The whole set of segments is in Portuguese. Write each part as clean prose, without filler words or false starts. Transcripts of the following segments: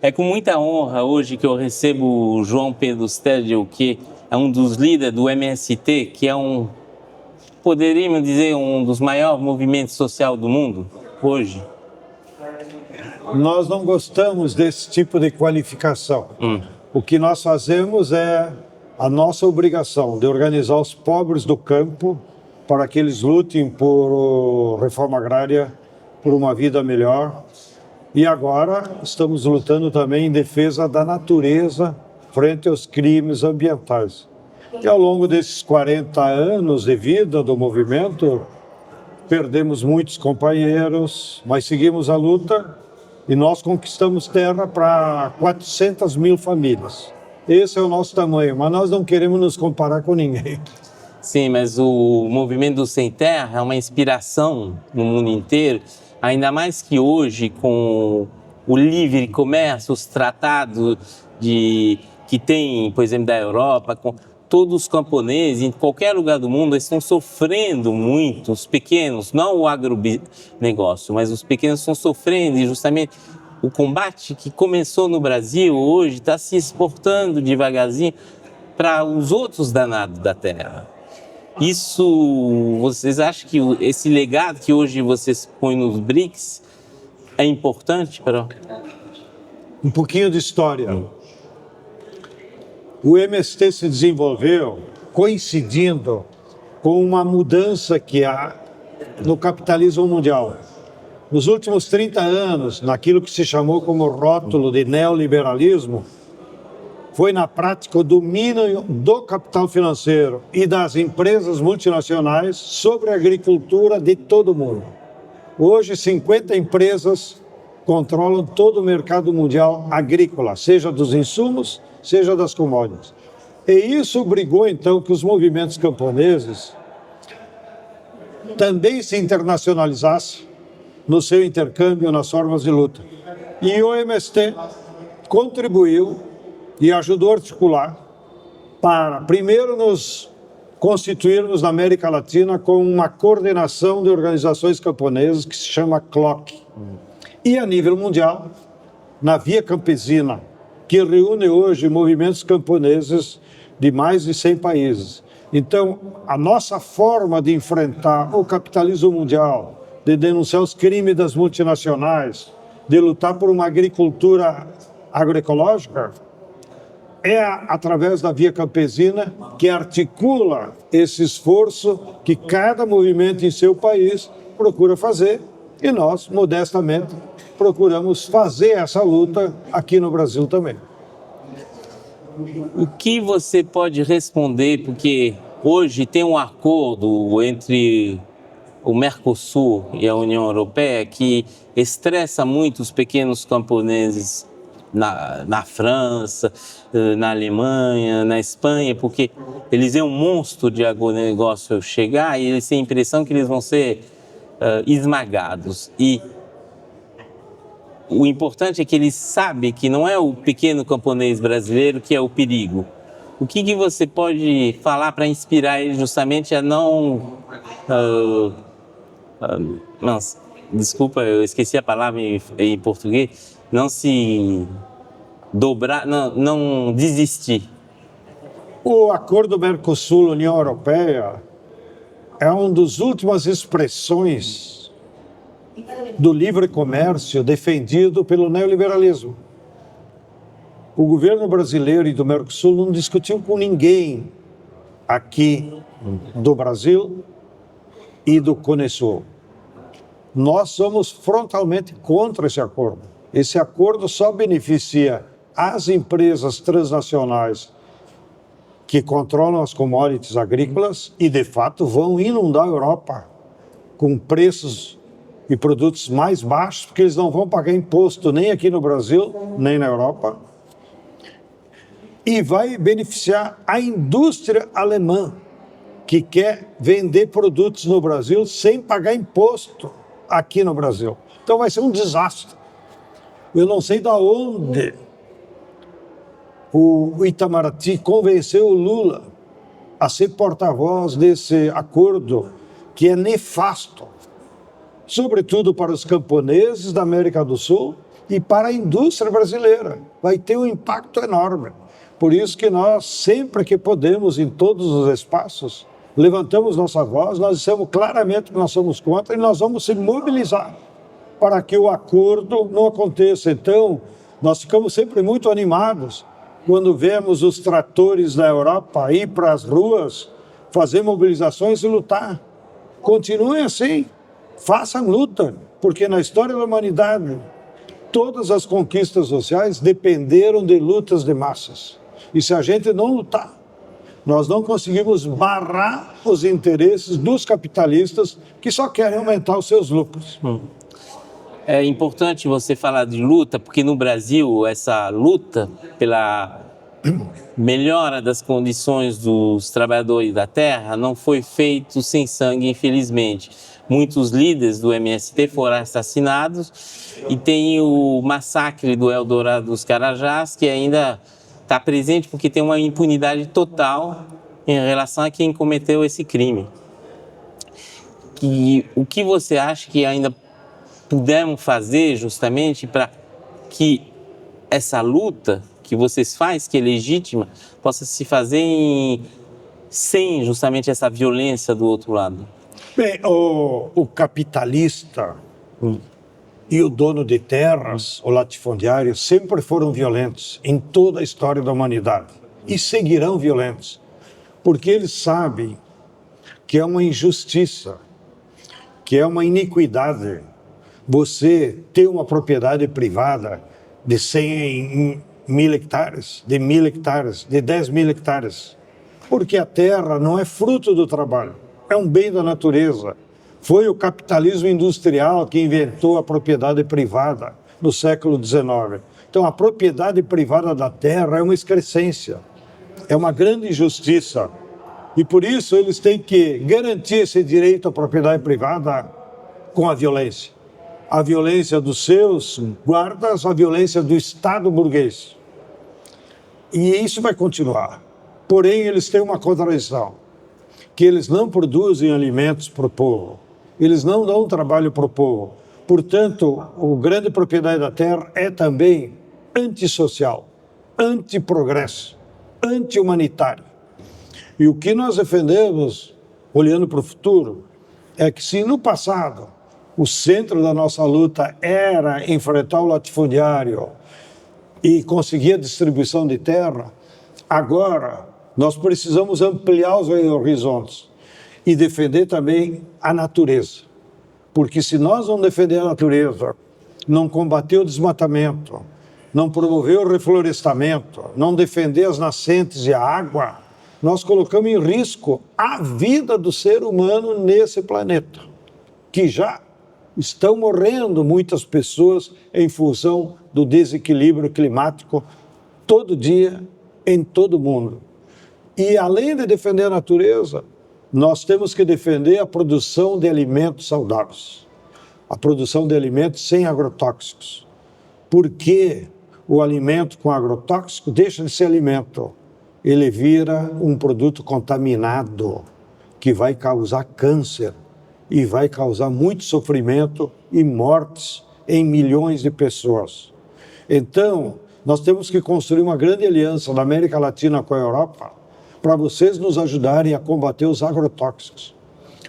É com muita honra hoje que eu recebo o João Pedro Stedel, que é um dos líderes do MST, que é poderíamos dizer, um dos maiores movimentos sociais do mundo hoje. Nós não gostamos desse tipo de qualificação. O que nós fazemos é a nossa obrigação de organizar os pobres do campo para que eles lutem por reforma agrária, por uma vida melhor. E agora estamos lutando também em defesa da natureza frente aos crimes ambientais. E ao longo desses 40 anos de vida do movimento, perdemos muitos companheiros, mas seguimos a luta e nós conquistamos terra para 400 mil famílias. Esse é o nosso tamanho, mas nós não queremos nos comparar com ninguém. Sim, mas o movimento do Sem Terra é uma inspiração no mundo inteiro, ainda mais que hoje, com o livre comércio, os tratados que tem, por exemplo, da Europa, com todos os camponeses, em qualquer lugar do mundo, eles estão sofrendo muito, os pequenos, não o agronegócio, mas os pequenos estão sofrendo, e justamente o combate que começou no Brasil hoje está se exportando devagarzinho para os outros danados da terra. Isso, vocês acham que esse legado que hoje vocês põem nos BRICS é importante para... Um pouquinho de história. O MST se desenvolveu coincidindo com uma mudança que há no capitalismo mundial. Nos últimos 30 anos, naquilo que se chamou como rótulo de neoliberalismo, foi na prática o domínio do capital financeiro e das empresas multinacionais sobre a agricultura de todo o mundo. Hoje, 50 empresas controlam todo o mercado mundial agrícola, seja dos insumos, seja das commodities. E isso obrigou, então, que os movimentos camponeses também se internacionalizassem no seu intercâmbio nas formas de luta. E o MST contribuiu e ajudou a articular para, primeiro, nos constituirmos na América Latina com uma coordenação de organizações camponesas que se chama CLOC. E a nível mundial, na Via Campesina, que reúne hoje movimentos camponeses de mais de 100 países. Então, a nossa forma de enfrentar o capitalismo mundial, de denunciar os crimes das multinacionais, de lutar por uma agricultura agroecológica, é através da Via Campesina que articula esse esforço que cada movimento em seu país procura fazer, e nós, modestamente, procuramos fazer essa luta aqui no Brasil também. O que você pode responder, porque hoje tem um acordo entre o Mercosul e a União Europeia que estressa muito os pequenos camponeses na França, na Alemanha, na Espanha, porque eles veem um monstro de agronegócio chegar e eles têm a impressão que eles vão ser esmagados. E o importante é que eles sabem que não é o pequeno camponês brasileiro que é o perigo. O que você pode falar para inspirar eles justamente a não... desculpa, eu esqueci a palavra em português. Não se dobrar, não desistir. O acordo Mercosul-União Europeia é uma das últimas expressões do livre comércio defendido pelo neoliberalismo. O governo brasileiro e do Mercosul não discutiu com ninguém aqui do Brasil e do Conesul. Nós somos frontalmente contra esse acordo. Esse acordo só beneficia as empresas transnacionais que controlam as commodities agrícolas e, de fato, vão inundar a Europa com preços e produtos mais baixos, porque eles não vão pagar imposto nem aqui no Brasil, nem na Europa. E vai beneficiar a indústria alemã, que quer vender produtos no Brasil sem pagar imposto aqui no Brasil. Então vai ser um desastre. Eu não sei de onde o Itamaraty convenceu o Lula a ser porta-voz desse acordo que é nefasto, sobretudo para os camponeses da América do Sul e para a indústria brasileira. Vai ter um impacto enorme. Por isso que nós, sempre que podemos, em todos os espaços, levantamos nossa voz, nós dissemos claramente que nós somos contra e nós vamos se mobilizar para que o acordo não aconteça. Então, nós ficamos sempre muito animados quando vemos os tratores da Europa ir para as ruas, fazer mobilizações e lutar. Continuem assim, façam luta, porque na história da humanidade, todas as conquistas sociais dependeram de lutas de massas. E se a gente não lutar, nós não conseguimos barrar os interesses dos capitalistas que só querem aumentar os seus lucros. É importante você falar de luta, porque no Brasil essa luta pela melhora das condições dos trabalhadores da terra não foi feito sem sangue, infelizmente. Muitos líderes do MST foram assassinados e tem o massacre do Eldorado dos Carajás, que ainda está presente porque tem uma impunidade total em relação a quem cometeu esse crime. E o que você acha que ainda pudemos fazer justamente para que essa luta que vocês fazem, que é legítima, possa se fazer sem justamente essa violência do outro lado? Bem, o capitalista e o dono de terras, o latifundiário, sempre foram violentos em toda a história da humanidade e seguirão violentos, porque eles sabem que é uma injustiça, que é uma iniquidade você ter uma propriedade privada de 100 mil hectares, de 1.000 hectares, de 10 mil hectares, porque a terra não é fruto do trabalho, é um bem da natureza. Foi o capitalismo industrial que inventou a propriedade privada no século XIX. Então, a propriedade privada da terra é uma excrescência, é uma grande injustiça. E por isso eles têm que garantir esse direito à propriedade privada com a violência. A violência dos seus guardas, a violência do Estado burguês. E isso vai continuar. Porém, eles têm uma contradição, que eles não produzem alimentos para o povo. Eles não dão trabalho para o povo. Portanto, o grande propriedade da terra é também antissocial, antiprogresso, anti-humanitário. E o que nós defendemos, olhando para o futuro, é que se no passado o centro da nossa luta era enfrentar o latifundiário e conseguir a distribuição de terra, agora nós precisamos ampliar os horizontes e defender também a natureza. Porque se nós não defender a natureza, não combater o desmatamento, não promover o reflorestamento, não defender as nascentes e a água, nós colocamos em risco a vida do ser humano nesse planeta, que já estão morrendo muitas pessoas em função do desequilíbrio climático todo dia, em todo o mundo. E além de defender a natureza, nós temos que defender a produção de alimentos saudáveis, a produção de alimentos sem agrotóxicos. Porque o alimento com agrotóxico deixa de ser alimento, ele vira um produto contaminado que vai causar câncer e vai causar muito sofrimento e mortes em milhões de pessoas. Então, nós temos que construir uma grande aliança da América Latina com a Europa para vocês nos ajudarem a combater os agrotóxicos.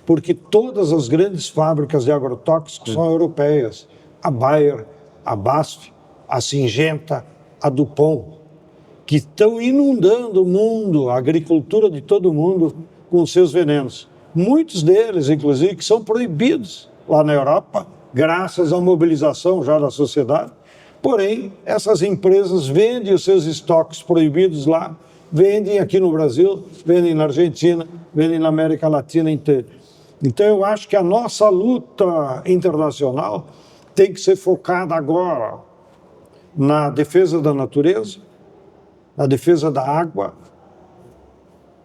Porque todas as grandes fábricas de agrotóxicos são europeias. A Bayer, a BASF, a Syngenta, a DuPont, que estão inundando o mundo, a agricultura de todo mundo, com seus venenos. Muitos deles, inclusive, que são proibidos lá na Europa, graças à mobilização já da sociedade. Porém, essas empresas vendem os seus estoques proibidos lá, vendem aqui no Brasil, vendem na Argentina, vendem na América Latina inteira. Então, eu acho que a nossa luta internacional tem que ser focada agora na defesa da natureza, na defesa da água,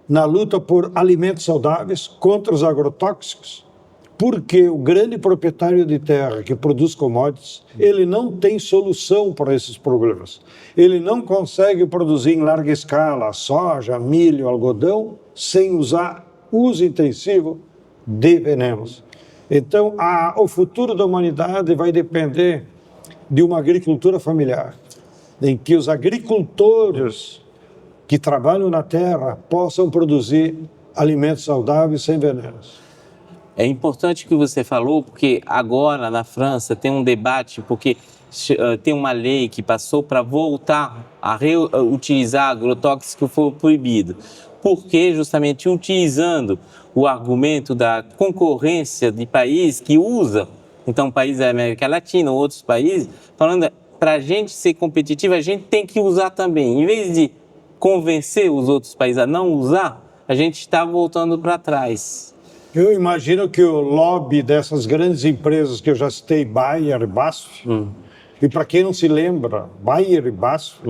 na luta por alimentos saudáveis contra os agrotóxicos, porque o grande proprietário de terra que produz commodities, ele não tem solução para esses problemas. Ele não consegue produzir em larga escala soja, milho, algodão, sem usar uso intensivo de venenos. Então, o futuro da humanidade vai depender de uma agricultura familiar, em que os agricultores que trabalham na terra possam produzir alimentos saudáveis sem venenos. É importante o que você falou, porque agora na França tem um debate, porque tem uma lei que passou para voltar a reutilizar agrotóxico que foi proibido. Porque justamente utilizando o argumento da concorrência de países que usam, então países da América Latina, outros países, falando para a gente ser competitivo, a gente tem que usar também. Em vez de convencer os outros países a não usar, a gente está voltando para trás. Eu imagino que o lobby dessas grandes empresas que eu já citei, Bayer e BASF, e para quem não se lembra, Bayer e BASF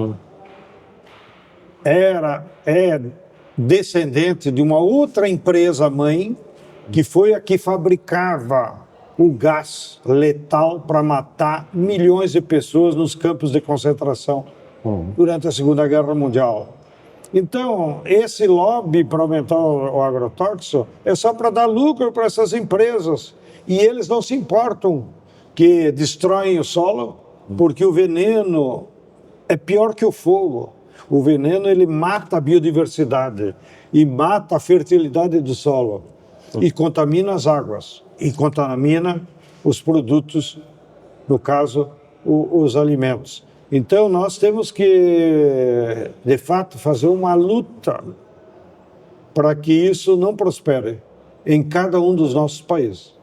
é descendente de uma outra empresa mãe que foi a que fabricava o gás letal para matar milhões de pessoas nos campos de concentração durante a Segunda Guerra Mundial. Então, esse lobby para aumentar o agrotóxico é só para dar lucro para essas empresas. E eles não se importam que destroem o solo, porque o veneno é pior que o fogo. O veneno, ele mata a biodiversidade e mata a fertilidade do solo e contamina as águas e contamina os produtos, no caso, os alimentos. Então, nós temos que, de fato, fazer uma luta para que isso não prospere em cada um dos nossos países.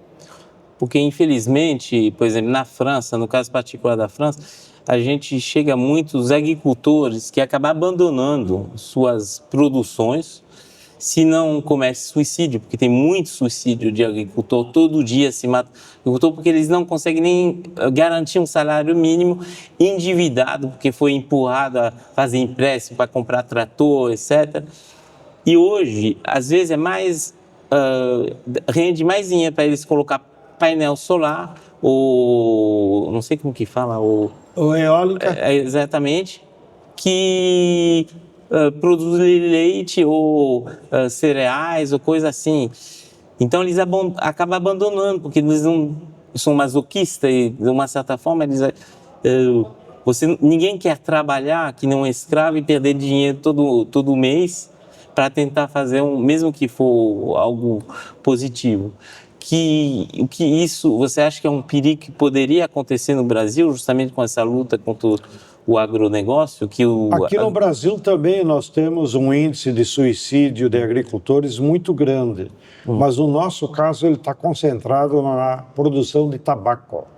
Porque, infelizmente, por exemplo, na França, no caso particular da França, a gente chega a muitos agricultores que acabam abandonando suas produções, se não comece suicídio, porque tem muito suicídio de agricultor, todo dia se mata agricultor, porque eles não conseguem nem garantir um salário mínimo, endividado, porque foi empurrado a fazer empréstimo para comprar trator, etc. E hoje, às vezes, rende mais dinheiro para eles colocar painel solar, ou não sei como que fala, ou eólica. Exatamente, que produzir leite ou cereais ou coisa assim. Então eles acabam abandonando, porque eles não são masoquistas e, de uma certa forma, eles, ninguém quer trabalhar que não é escravo e perder dinheiro todo mês para tentar fazer mesmo que for algo positivo. O que isso, você acha que é um perigo que poderia acontecer no Brasil, justamente com essa luta contra o agronegócio? Aqui no Brasil também nós temos um índice de suicídio de agricultores muito grande, mas no nosso caso ele está concentrado na produção de tabaco,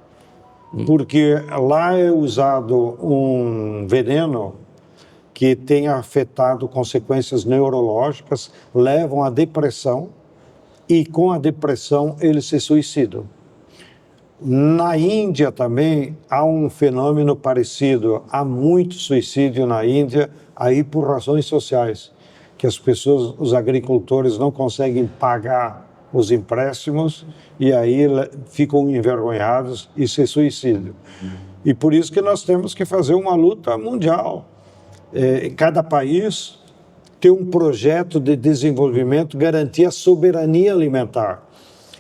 porque lá é usado um veneno que tem afetado consequências neurológicas, levam à depressão, e com a depressão eles se suicidam. Na Índia também há um fenômeno parecido, há muito suicídio na Índia, aí por razões sociais, que as pessoas, os agricultores não conseguem pagar os empréstimos e aí ficam envergonhados e se suicidam. E por isso que nós temos que fazer uma luta mundial. Em cada país ter um projeto de desenvolvimento, garantir a soberania alimentar.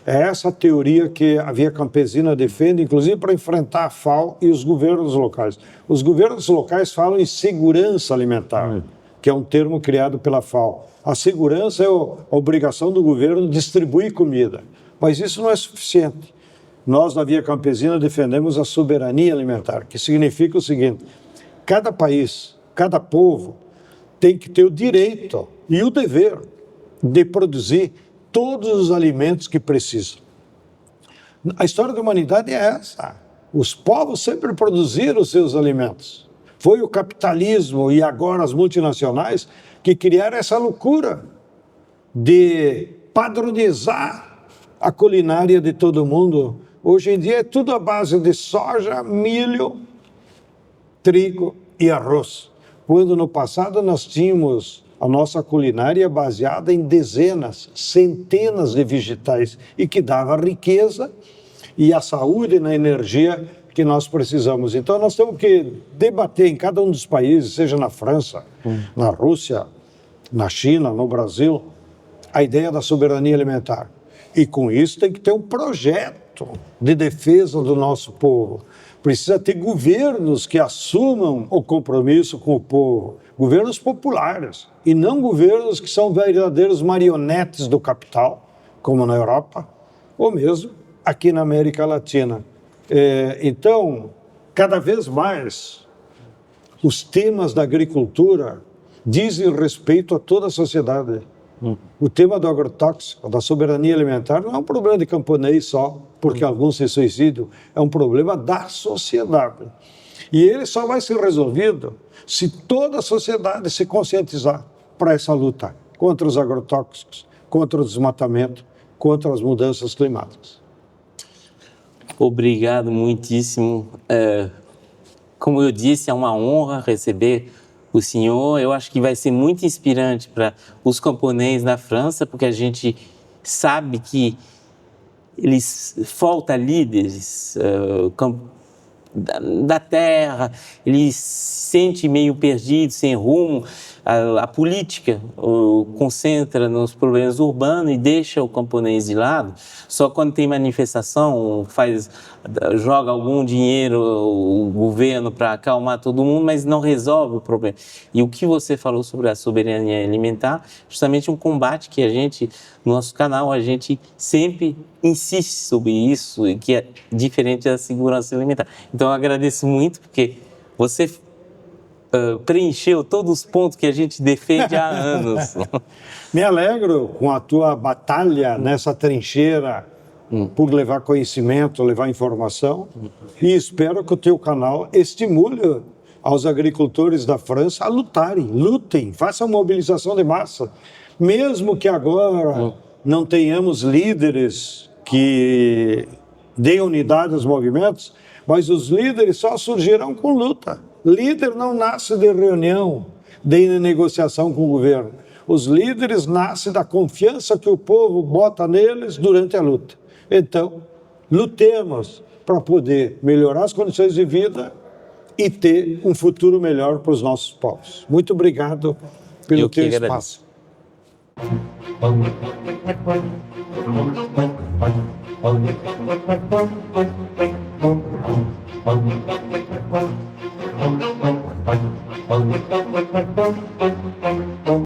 É essa a teoria que a Via Campesina defende, inclusive para enfrentar a FAO e os governos locais. Os governos locais falam em segurança alimentar, que é um termo criado pela FAO. A segurança é a obrigação do governo de distribuir comida, mas isso não é suficiente. Nós, na Via Campesina, defendemos a soberania alimentar, que significa o seguinte: cada país, cada povo tem que ter o direito e o dever de produzir todos os alimentos que precisam. A história da humanidade é essa. Os povos sempre produziram os seus alimentos. Foi o capitalismo e agora as multinacionais que criaram essa loucura de padronizar a culinária de todo mundo. Hoje em dia é tudo à base de soja, milho, trigo e arroz. Quando no passado nós tínhamos a nossa culinária baseada em dezenas, centenas de vegetais e que dava riqueza e a saúde na energia que nós precisamos. Então nós temos que debater em cada um dos países, seja na França, na Rússia, na China, no Brasil, a ideia da soberania alimentar. E com isso tem que ter um projeto de defesa do nosso povo. Precisa ter governos que assumam o compromisso com o povo, governos populares, e não governos que são verdadeiros marionetes do capital, como na Europa, ou mesmo aqui na América Latina. Então, cada vez mais, os temas da agricultura dizem respeito a toda a sociedade. O tema do agrotóxico, da soberania alimentar, não é um problema de camponês só, porque alguns se suicidam, é um problema da sociedade. E ele só vai ser resolvido se toda a sociedade se conscientizar para essa luta contra os agrotóxicos, contra o desmatamento, contra as mudanças climáticas. Obrigado muitíssimo. Como eu disse, é uma honra receber o senhor. Eu acho que vai ser muito inspirante para os camponeses na França, porque a gente sabe que falta líderes da terra, eles se sentem meio perdidos, sem rumo. A política concentra nos problemas urbanos e deixa o camponês de lado. Só quando tem manifestação, joga algum dinheiro o governo para acalmar todo mundo, mas não resolve o problema. E o que você falou sobre a soberania alimentar, justamente um combate que a gente, no nosso canal, a gente sempre insiste sobre isso, e que é diferente da segurança alimentar. Então, eu agradeço muito, porque você preencheu todos os pontos que a gente defende há anos. Me alegro com a tua batalha nessa trincheira por levar conhecimento, levar informação, e espero que o teu canal estimule aos agricultores da França a lutem, façam mobilização de massa. Mesmo que agora não tenhamos líderes que deem unidade aos movimentos, mas os líderes só surgirão com luta. Líder não nasce de reunião, de negociação com o governo. Os líderes nascem da confiança que o povo bota neles durante a luta. Então, lutemos para poder melhorar as condições de vida e ter um futuro melhor para os nossos povos. Muito obrigado pelo teu espaço. Agradeço.